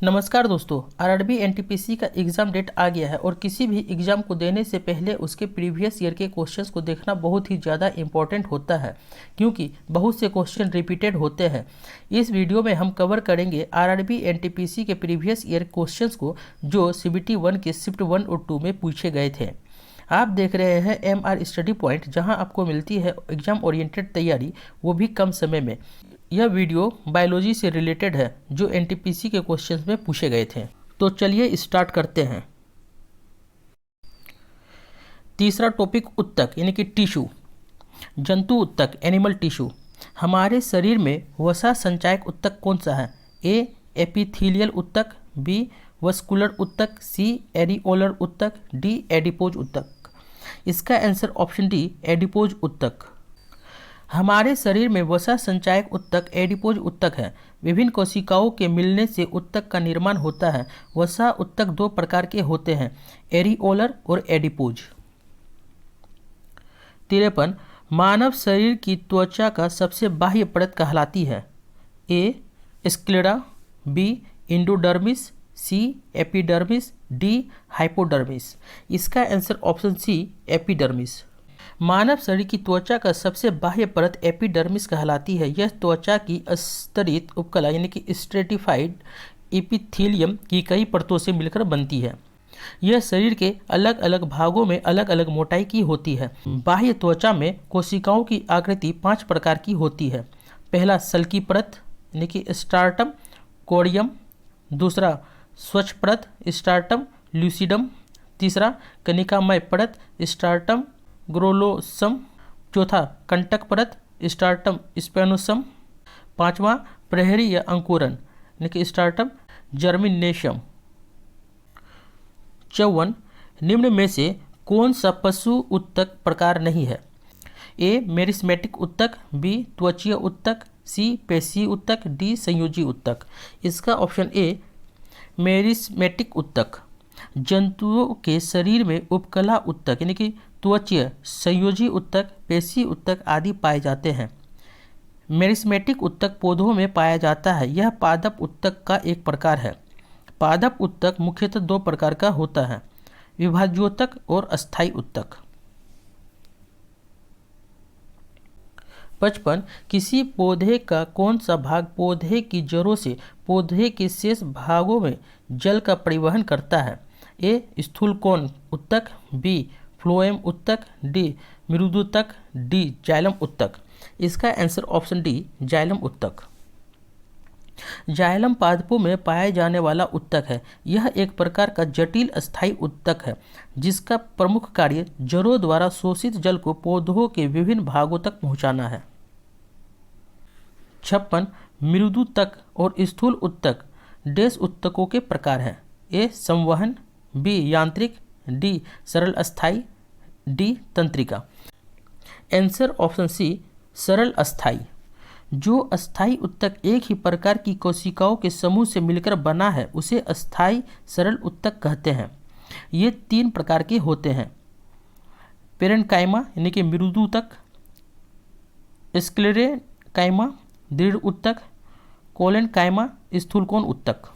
नमस्कार दोस्तों, RRB NTPC का एग्ज़ाम डेट आ गया है और किसी भी एग्ज़ाम को देने से पहले उसके प्रीवियस ईयर के क्वेश्चंस को देखना बहुत ही ज़्यादा इम्पॉर्टेंट होता है, क्योंकि बहुत से क्वेश्चन रिपीटेड होते हैं। इस वीडियो में हम कवर करेंगे आरआरबी एनटीपीसी के प्रीवियस ईयर क्वेश्चंस को जो सीबीटी 1 के शिफ्ट 1 और 2 में पूछे गए थे। आप देख रहे हैं MR स्टडी पॉइंट, जहां आपको मिलती है एग्जाम ओरिएंटेड तैयारी, वो भी कम समय में। यह वीडियो बायोलॉजी से रिलेटेड है जो एनटीपीसी के क्वेश्चंस में पूछे गए थे। तो चलिए स्टार्ट करते हैं। तीसरा टॉपिक उत्तक यानी कि टिश्यू, जंतु उत्तक एनिमल टिश्यू। हमारे शरीर में वसा संचायक उत्तक कौन सा है? ए एपिथेलियल उत्तक, बी वस्कुलर उत्तक, सी एरिओलर उत्तक, डी एडिपोज उत्तक। इसका आंसर ऑप्शन डी एडिपोज उत्तक। हमारे शरीर में वसा संचायक उत्तक एडिपोज उत्तक है। विभिन्न कोशिकाओं के मिलने से उत्तक का निर्माण होता है। वसा उत्तक दो प्रकार के होते हैं, एरिओलर और एडिपोज। 53 मानव शरीर की त्वचा का सबसे बाह्य परत कहलाती है? ए स्क्लेरा, बी इंडोडर्मिस, सी एपिडर्मिस, डी हाइपोडर्मिस। इसका आंसर ऑप्शन सी एपिडर्मिस। मानव शरीर की त्वचा का सबसे बाह्य परत एपिडर्मिस कहलाती है। यह त्वचा की स्तरित उपकला यानी कि स्ट्रेटिफाइड एपिथेलियम की कई परतों से मिलकर बनती है। यह शरीर के अलग अलग भागों में अलग अलग मोटाई की होती है। बाह्य त्वचा में कोशिकाओं की आकृति 5 प्रकार की होती है। पहला सल्की परत यानी कि स्ट्राटम कोरियम, दूसरा स्वच्छ परत स्ट्राटम ल्यूसिडम, तीसरा कनिकामय परत स्ट्राटम ग्रोलोसम, चौथा कंटक परत स्ट्राटम स्पेनोसम, पांचवा प्रहरी या अंकुरन यानी कि स्ट्राटम जर्मिनेशम। 54 निम्न में से कौन सा पशु उत्तक प्रकार नहीं है? ए मेरिस्मेटिक उत्तक, बी त्वचीय उत्तक, सी पेशी उत्तक, डी संयोजी उत्तक। इसका ऑप्शन ए मेरिस्मेटिक उत्तक। जंतुओं के शरीर में उपकला उत्तक यानी कि त्वचीय, संयोजी उत्तक, पेशी उत्तक आदि पाए जाते हैं। मेरिस्मेटिक उत्तक पौधों में पाया जाता है। यह पादप उत्तक का एक प्रकार है। पादप उत्तक मुख्यतः 2 प्रकार का होता है, विभाज्योत्तक और अस्थायी उत्तक। 55 किसी पौधे का कौन सा भाग पौधे की जड़ों से पौधे के शेष भागों में जल का परिवहन करता है? ए स्थूलकोण उत्तक, बी फ्लोएम उत्तक, डी मृदुतक, डी जाइलम उत्तक। इसका आंसर ऑप्शन डी जाइलम उत्तक। जाइलम पादपों में पाए जाने वाला उत्तक है। यह एक प्रकार का जटिल अस्थायी उत्तक है जिसका प्रमुख कार्य जड़ों द्वारा शोषित जल को पौधों के विभिन्न भागों तक पहुंचाना है। 56 मृदुतक और स्थूल उत्तक डैश उत्तकों के प्रकार हैं? ए संवहन, बी यांत्रिक, डी सरल अस्थाई, डी तंत्रिका। आंसर ऑप्शन सी सरल अस्थाई। जो अस्थाई उत्तक एक ही प्रकार की कोशिकाओं के समूह से मिलकर बना है उसे अस्थाई सरल उत्तक कहते हैं। ये 3 प्रकार के होते हैं, पेरेन्काइमा यानी कि मृदुतक, स्क्लेरेकाइमा दृढ़ उत्तक, कोलेनकाइमा स्थूलकोण उत्तक।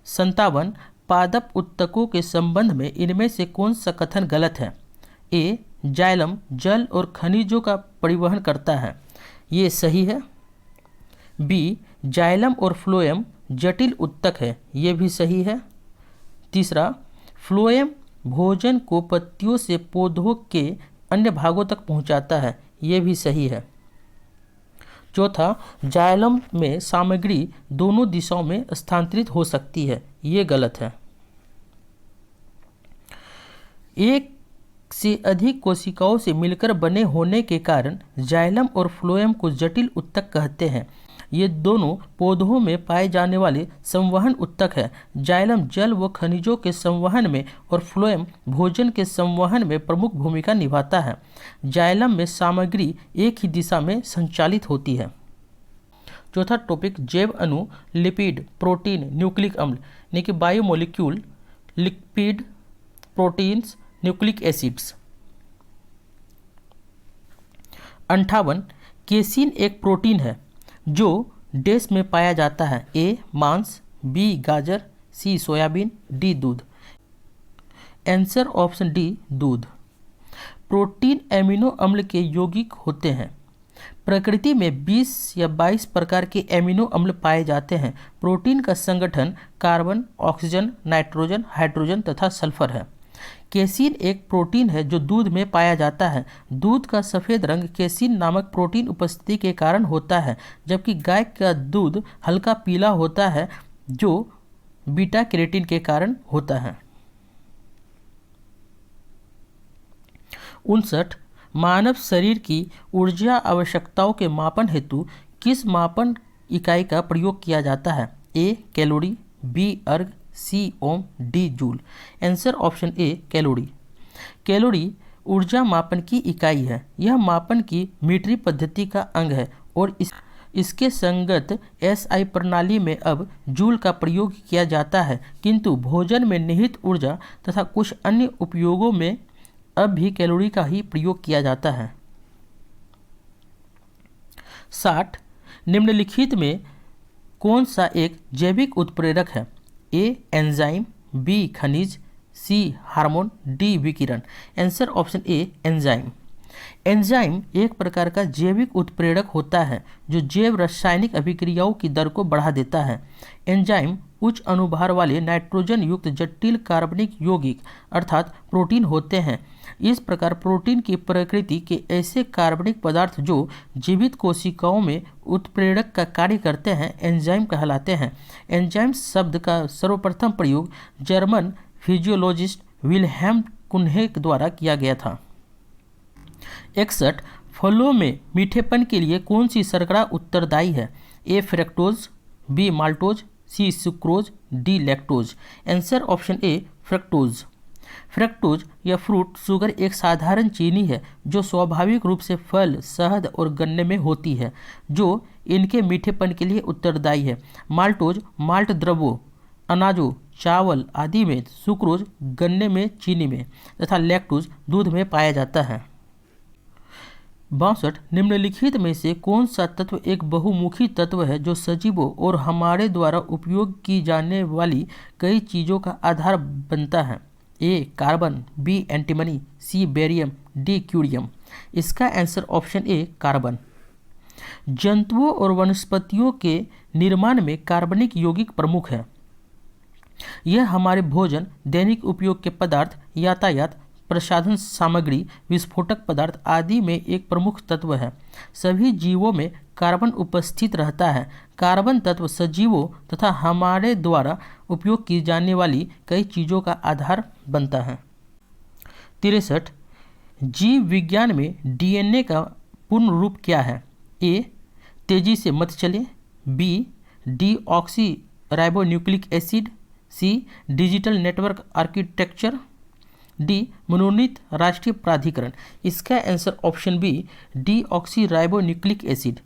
57 पादप उत्तकों के संबंध में इनमें से कौन सा कथन गलत है? ए जाइलम जल और खनिजों का परिवहन करता है, ये सही है। बी जाइलम और फ्लोएम जटिल उत्तक है, ये भी सही है। तीसरा फ्लोएम भोजन को पत्तियों से पौधों के अन्य भागों तक पहुंचाता है, ये भी सही है। चौथा जाइलम में सामग्री दोनों दिशाओं में स्थानांतरित हो सकती है, ये गलत है। एक से अधिक कोशिकाओं से मिलकर बने होने के कारण जाइलम और फ्लोएम को जटिल उत्तक कहते हैं। ये दोनों पौधों में पाए जाने वाले संवहन उत्तक है। जाइलम जल व खनिजों के संवहन में और फ्लोएम भोजन के संवहन में प्रमुख भूमिका निभाता है। जाइलम में सामग्री एक ही दिशा में संचालित होती है। चौथा टॉपिक जैव अणु, लिपिड, प्रोटीन, न्यूक्लिक अम्ल यानी कि biomolecule, lipid, proteins, nucleic acids. 58 casein एक प्रोटीन है जो डिश में पाया जाता है? ए मांस, बी गाजर, सी सोयाबीन, डी दूध। आंसर ऑप्शन डी दूध। प्रोटीन एमिनो अम्ल के यौगिक होते हैं। प्रकृति में 20 या 22 प्रकार के एमिनो अम्ल पाए जाते हैं। प्रोटीन का संगठन कार्बन, ऑक्सीजन, नाइट्रोजन, हाइड्रोजन तथा सल्फर है। केसीन एक प्रोटीन है जो दूध में पाया जाता है। दूध का सफ़ेद रंग केसीन नामक प्रोटीन उपस्थिति के कारण होता है, जबकि गाय का दूध हल्का पीला होता है जो बीटा कैरोटीन के कारण होता है। 59 मानव शरीर की ऊर्जा आवश्यकताओं के मापन हेतु किस मापन इकाई का प्रयोग किया जाता है? ए calorie, B erg, C ohm, D joule. Answer option A calorie. Calorie ऊर्जा मापन की इकाई है। यह मापन की मीट्रिक पद्धति का अंग है और इसके संगत एसआई प्रणाली में अब जूल का प्रयोग किया जाता है, किंतु भोजन में निहित ऊर्जा तथा कुछ अन्य उपयोगों में अब भी कैलोरी का ही प्रयोग किया जाता है। 60 निम्नलिखित में कौन सा एक जैविक उत्प्रेरक है? ए एंजाइम, बी खनिज, सी हार्मोन, डी विकिरण। आंसर ऑप्शन ए एंजाइम। एंजाइम एक प्रकार का जैविक उत्प्रेरक होता है जो जैव रासायनिक अभिक्रियाओं की दर को बढ़ा देता है। एंजाइम उच्च अनुभार वाले नाइट्रोजन युक्त जटिल कार्बनिक यौगिक अर्थात प्रोटीन होते हैं। इस प्रकार प्रोटीन की प्रकृति के ऐसे कार्बनिक पदार्थ जो जीवित कोशिकाओं में उत्प्रेरक का कार्य करते हैं एंजाइम कहलाते हैं। एंजाइम शब्द का सर्वप्रथम प्रयोग जर्मन फिजियोलॉजिस्ट विल्हेम कुन्हे द्वारा किया गया था। 61 फलों में मीठेपन के लिए कौन सी शर्करा उत्तरदायी है? A fructose, B maltose, C sucrose, D lactose. Answer option A fructose. Fructose या फ्रूट शुगर एक साधारण चीनी है जो स्वाभाविक रूप से फल, शहद और गन्ने में होती है, जो इनके मीठेपन के लिए उत्तरदायी है। माल्टोज माल्ट द्रव्यों, अनाजों, चावल आदि में, सुक्रोज गन्ने में, चीनी में तथा लैक्टोज दूध में पाया जाता है। 62 निम्नलिखित में से कौन सा तत्व एक बहुमुखी तत्व है जो सजीवों और हमारे द्वारा उपयोग की जाने वाली कई चीज़ों का आधार बनता है? ए कार्बन, बी एंटीमनी, सी बेरियम, डी क्यूरियम। इसका आंसर ऑप्शन ए कार्बन। जंतुओं और वनस्पतियों के निर्माण में कार्बनिक यौगिक प्रमुख है। यह हमारे भोजन, दैनिक उपयोग के पदार्थ, यातायात, प्रसाधन सामग्री, विस्फोटक पदार्थ आदि में एक प्रमुख तत्व है। सभी जीवों में कार्बन उपस्थित रहता है। कार्बन तत्व सजीवों तथा हमारे द्वारा उपयोग की जाने वाली कई चीज़ों का आधार बनता है। 63 जीव विज्ञान में डीएनए का पूर्ण रूप क्या है? ए तेजी से मत चले, B deoxy ribonucleic acid, C digital network architecture, D मनोनीत राष्ट्रीय प्राधिकरण। इसका answer option B deoxy ribonucleic acid.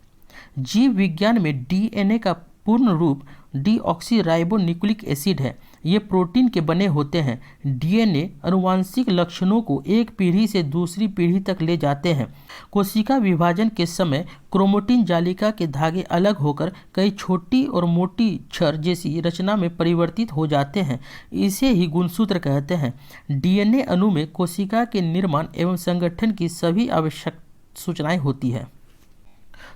जीव विज्ञान में डीएनए का पूर्ण रूप डीऑक्सी राइबोन्यूक्लिक एसिड है। ये प्रोटीन के बने होते हैं। डीएनए आनुवांशिक लक्षणों को एक पीढ़ी से दूसरी पीढ़ी तक ले जाते हैं। कोशिका विभाजन के समय क्रोमेटिन जालिका के धागे अलग होकर कई छोटी और मोटी छड़ जैसी रचना में परिवर्तित हो जाते हैं। इसे ही गुणसूत्र कहते हैं। डीएनए अणु में कोशिका के निर्माण एवं संगठन की सभी आवश्यक सूचनाएं होती है।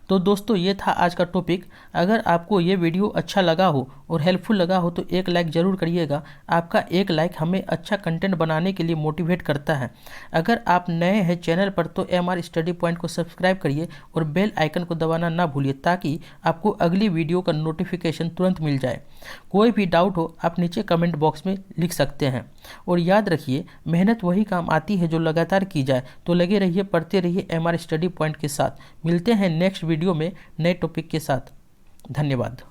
तो दोस्तों ये था आज का टॉपिक। अगर आपको ये वीडियो अच्छा लगा हो और हेल्पफुल लगा हो तो एक लाइक ज़रूर करिएगा। आपका एक लाइक हमें अच्छा कंटेंट बनाने के लिए मोटिवेट करता है। अगर आप नए हैं चैनल पर तो एमआर स्टडी पॉइंट को सब्सक्राइब करिए और बेल आइकन को दबाना ना भूलिए ताकि आपको अगली वीडियो का नोटिफिकेशन तुरंत मिल जाए। कोई भी डाउट हो आप नीचे कमेंट बॉक्स में लिख सकते हैं। और याद रखिए मेहनत वही काम आती है जो लगातार की जाए। तो लगे रहिए, पढ़ते रहिए एमआर स्टडी पॉइंट के साथ। मिलते हैं नेक्स्ट वीडियो में नए टॉपिक के साथ। धन्यवाद।